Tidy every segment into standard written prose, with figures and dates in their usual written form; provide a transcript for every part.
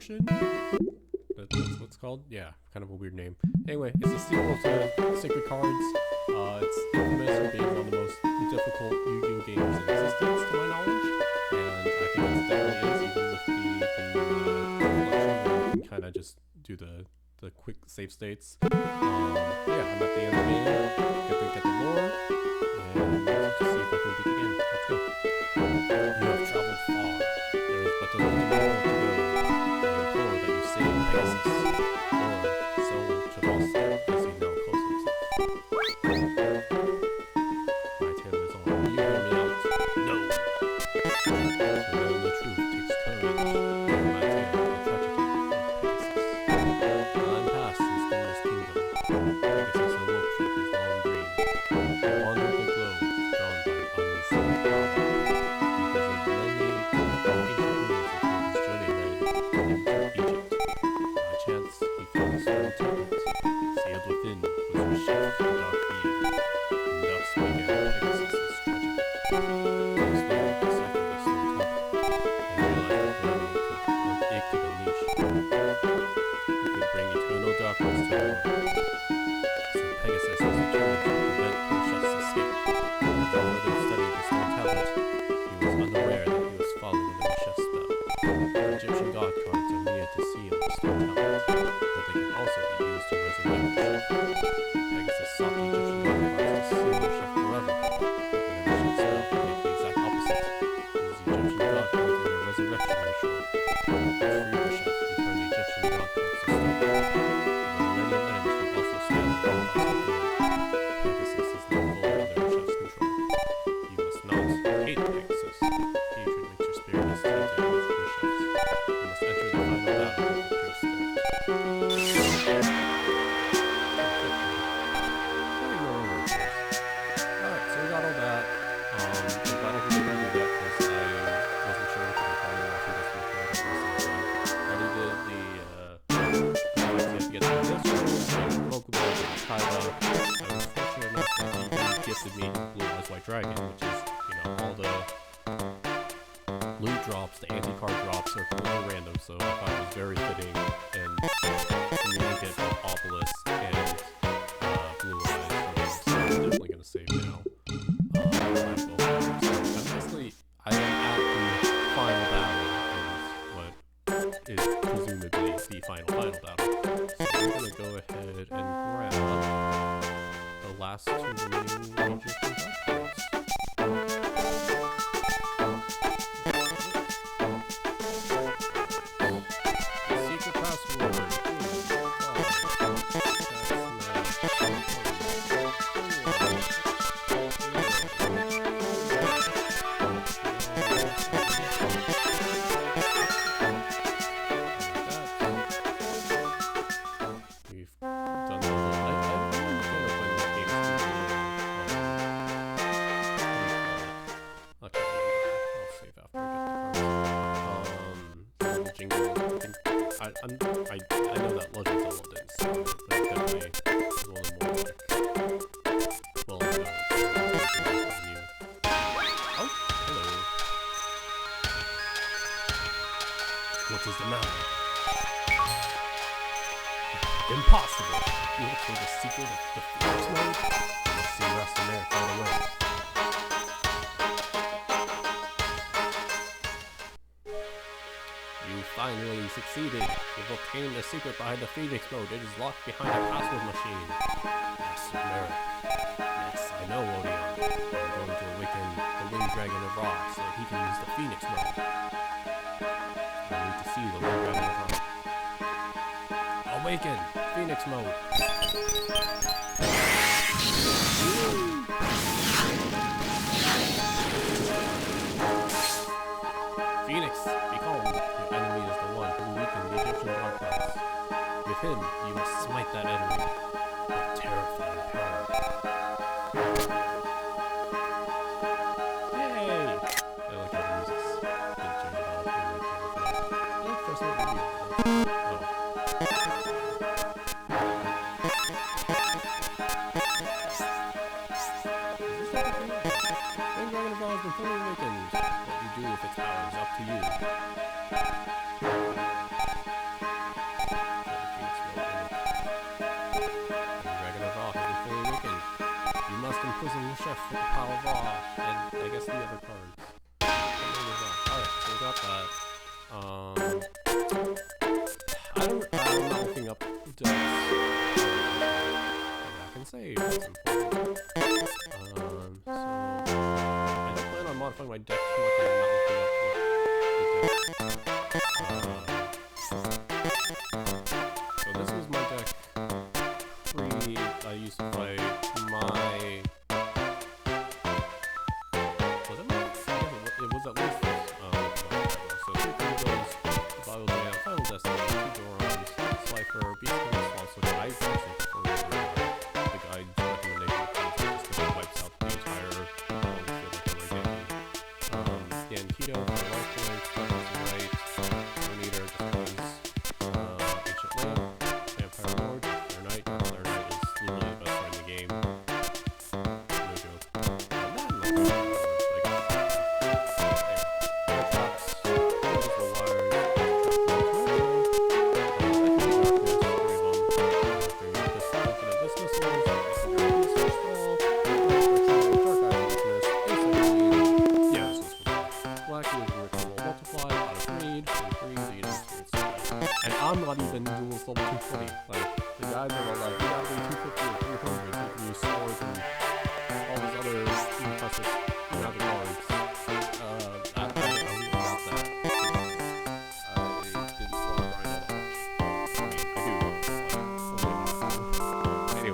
Production. That's what it's called. Yeah, kind of a weird name. Anyway, it's a sequel to Sacred Cards. It's infamous for being one of the most difficult Yu-Gi-Oh games in existence, to my knowledge, and I think it definitely is, even with the collection. You can kind of just do the quick save states. Yeah, I'm at the end of the game. Get the lore, and let's just see if I can beat the game. Let's go. You have traveled far. There is but a little more to go. I implore that you save Pegasus, or so Chavos as he now calls himself. My tale is on. Will you hear me out? No. To know the truth takes courage. Hear my tale of the tragedy of Pegasus. Time passed in Stillness Kingdom. Pegasus awoke from his long dream. He wandered the globe, drawn by unseen power. He visited many ancient ruins until his journey led him to Egypt. By chance, he found a stone tablet. Sealed within was Reshef, the dark being. And thus began Pegasus' tragedy. He slowly deciphered the stone tablet, and realized that it could unleash. It could bring eternal darkness to the world. So Pegasus was determined to prevent Reshef's escape. As he further studied the stone tablet, he was unaware that he was falling under Reshef's spell. The Egyptian god cards are needed to seal the stone tablet, but they can also be used to resurrect Reshef. Pegasus sought the Egyptian god cards to seal Reshef forever, but when Reshef's spell could make the exact opposite. Use the Egyptian god cards in a resurrection ritual. Free Reshef and turn the Egyptian god cards to stone. The millennium items will also stand across the world. Pegasus is now fully under Reshef's control. You must not hate Pegasus. Hatred makes your spirit as tainted with Reshef's. You must enter the final battle with the pure spirit. Alright, so we got all that. I'm glad I could do that because I wasn't sure if I was probably watching this before the rest of the time. I already did you have to get through this room, Pokemon, Kaiba. I was fortunate enough that he gifted me Blue Eyes White Dragon, which is, all the loot drops, the anti-card drops are completely random, so I thought it was very fitting and for me to get both Obelisk and Blue Eyes. So I'm definitely going to save now. I am at the final battle, what is presumably the final battle. So I'm going to go ahead and grab the last two remaining Rangers from Dark cards. Secret password. I know that Legends of London, so but definitely one more like well-known. Oh, hello. What is the matter? Impossible! You look for the secret of the Phoenix mode? You'll see rest in there right away. You finally succeeded. You've obtained the secret behind the Phoenix mode. It is locked behind a password machine. Master Merit. Yes, I know, Odeon. I'm going to awaken the Winged Dragon of Ra so that he can use the Phoenix mode. I need to see the Winged Dragon of Ra. Awaken! Phoenix mode! Phoenix, be calm. Your enemy is the one who weakened the Egyptian god gods. With him, you must smite that enemy with terrifying power. Yay! I like how the music's didn't change at all. Let's just make it oh. Winged Dragon of Ra has been fully awakened. What you do with its power is up to you. prison Reshef with the pile of raw, and I guess the other cards. Alright, so we got that. I'm not looking up decks. I can save, that's important. So I don't plan on modifying my deck too much, I'm not looking up what the deck. So this was my deck I used to play my... Was it my? It was at least this. So 2 Yugiohs, Battle Jam, Final Destiny, 2 Dorons, Slifer, Beast King, Swamp, which I personally prefer the guide's recommendation just because it wipes out the entire field like a Dan Keto for life points, Devil's Right, Moon Eater just because Ancient Land, Vampire Lord, Flare Knight is literally the best friend in the game. No joke. And then, and I'm not even duelist level 220. Like, the guys are like, you gotta be 250 or 300 so you can use swords and all these other impressive magic cards. I don't even got that. I didn't want to grind all that much. I mean, I do,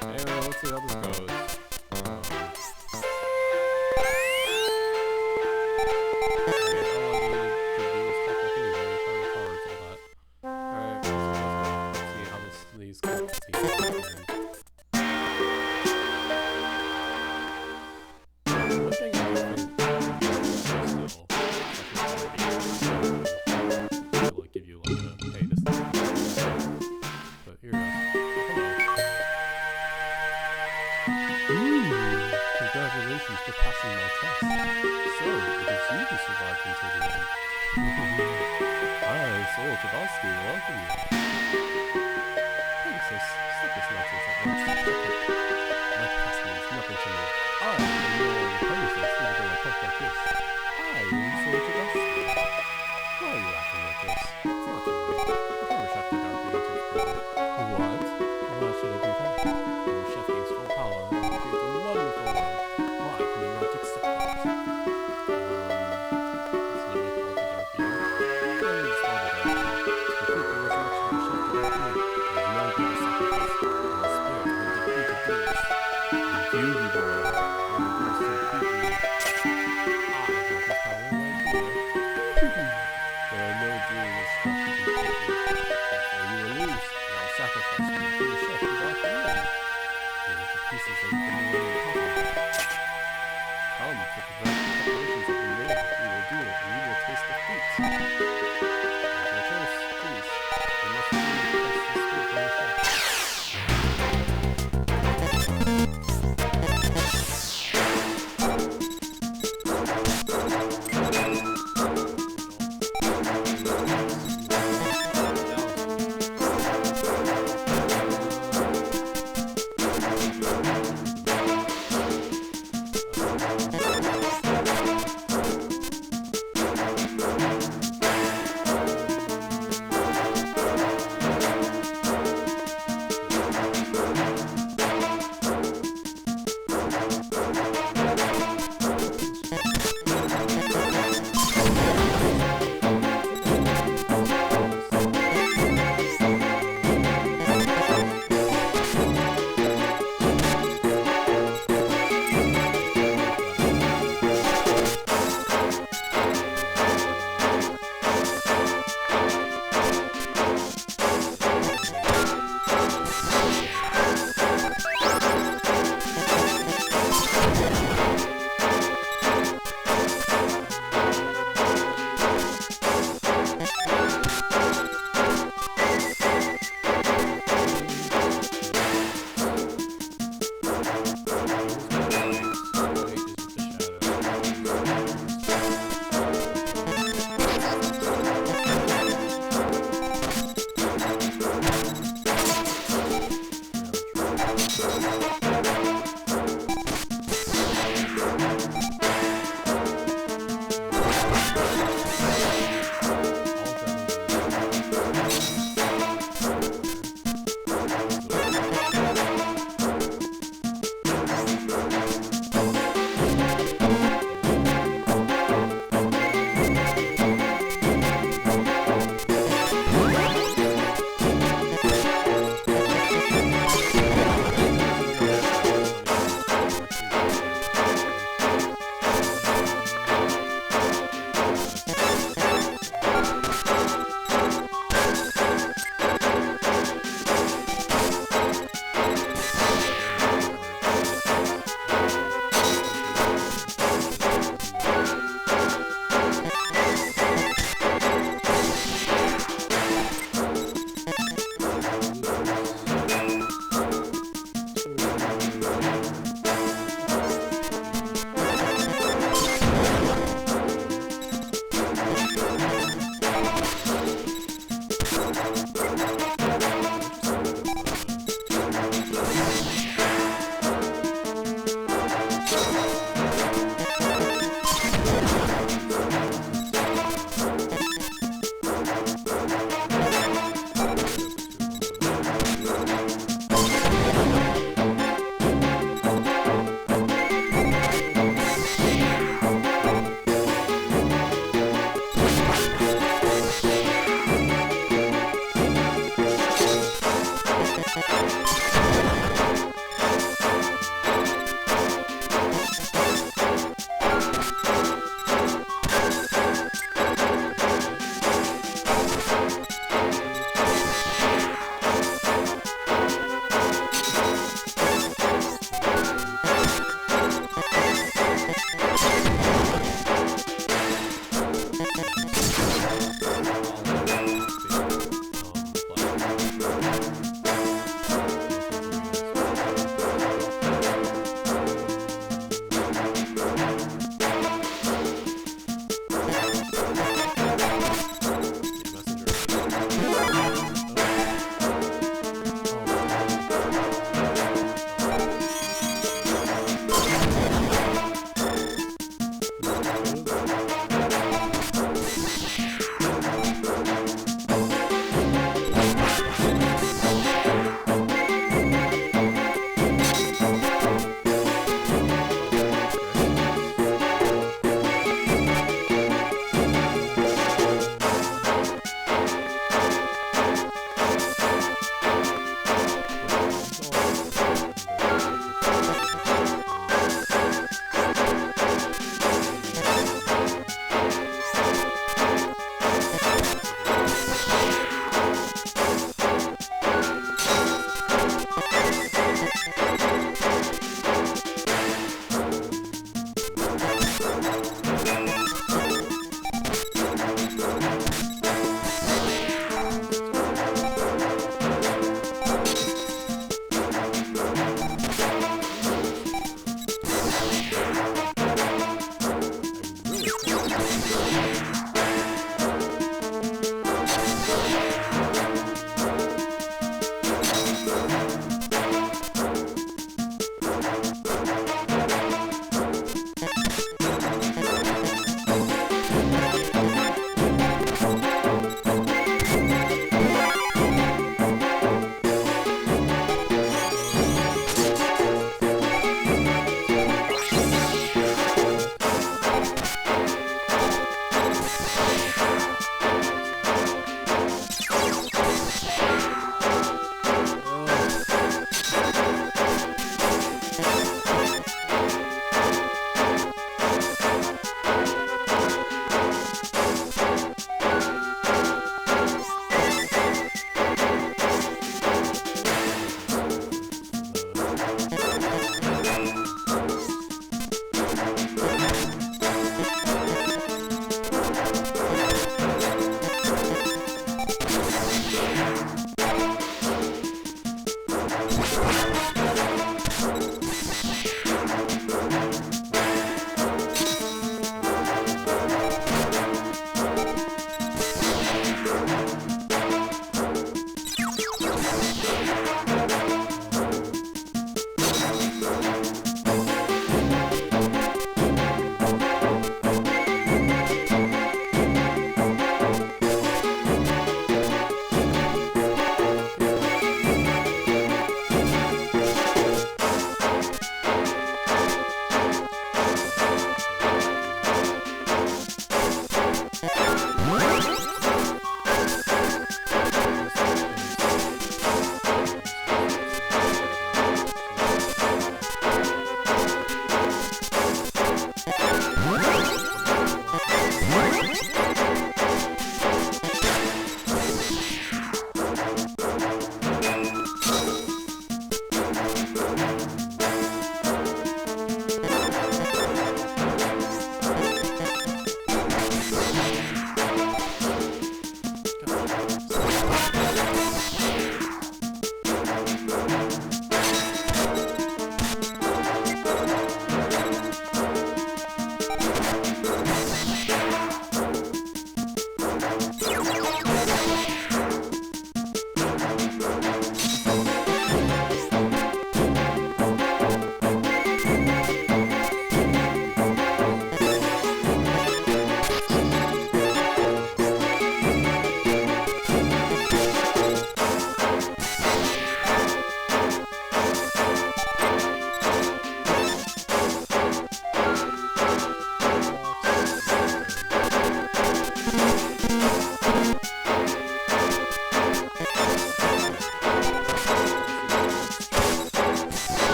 but anyway, let's see how this goes. Congratulations for passing my test. soul to Bosky will welcome you. Pegasus, stop this nonsense at once. My past means nothing to me. I am no longer Pegasus, even though I talk like this. I am soul to Bosky. Why are you acting like this? It's not too late. I can Reshef the Dark Being until further. What? Why should I do that? The Reshef gains full power and will create a wonderful world. Why can you not accept that? It's literally called the Dark Being. Let me spell the Dark Being. To complete the resurrection of Reshef the Dark Being, there is no greater sacrifice than the spirit of the defeated demons. And Yugioh will reverse completely. I have the power right here. There are no dreams that you can take me. Therefore you will lose, and I'll sacrifice you to Reshef the Dark Being. Here are the pieces of the Millennium Puzzle. Come to prevent the preparations have been made. We will do it, and you will taste defeat. There's no choice, please. You must really place the spirit of Reshef.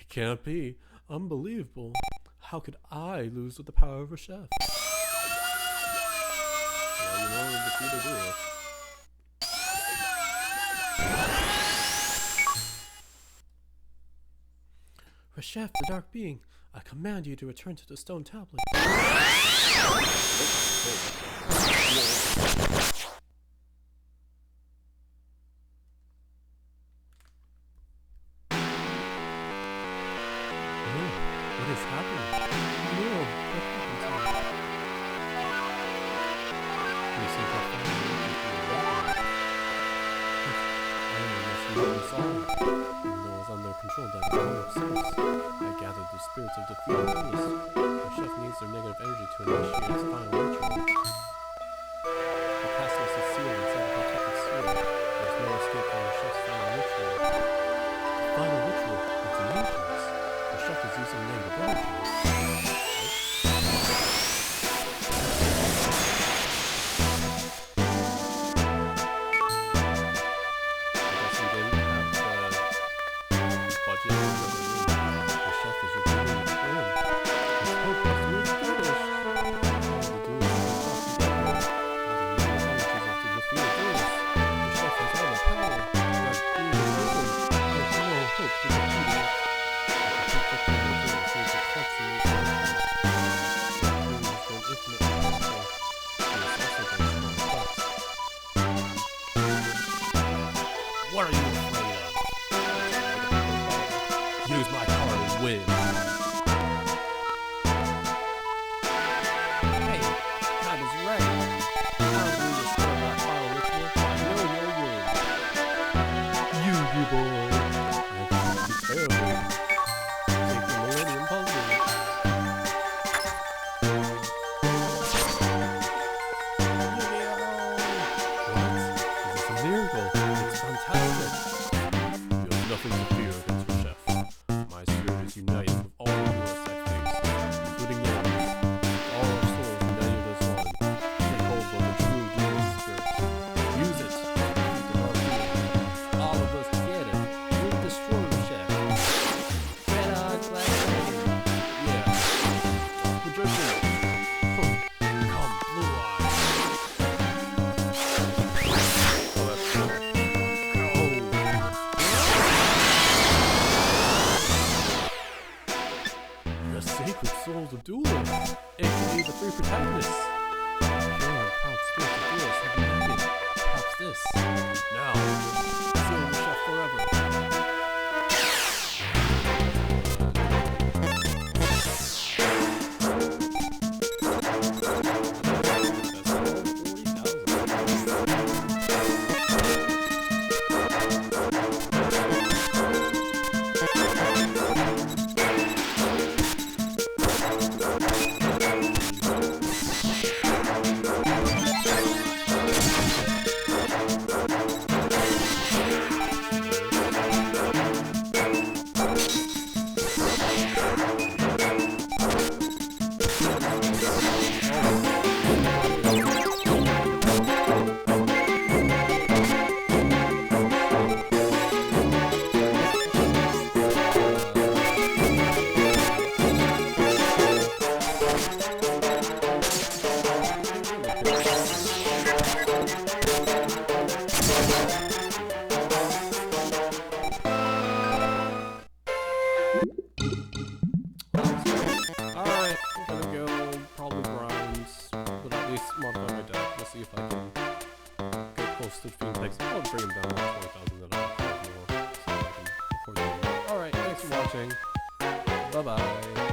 Can't be. Unbelievable. How could I lose with the power of Reshef? Well, you know, it's either do it. Reshef, the Dark Being, I command you to return to the stone tablet. What is happening? No, what happened to me? You seem to have found me I am almost nearly sorry. Even though I was under control by the power of source, I gathered the spirits of defeat and illness. The chef needs their negative energy to initiate its final ritual. The castle is sealed inside a protected sphere. There is no escape from the chef's final ritual. The final ritual is the entrance. The chef is using negative energy. switch between types. I'll bring them down to 20,000 that I'll more so I can afford them. Alright, thanks for watching. Bye bye.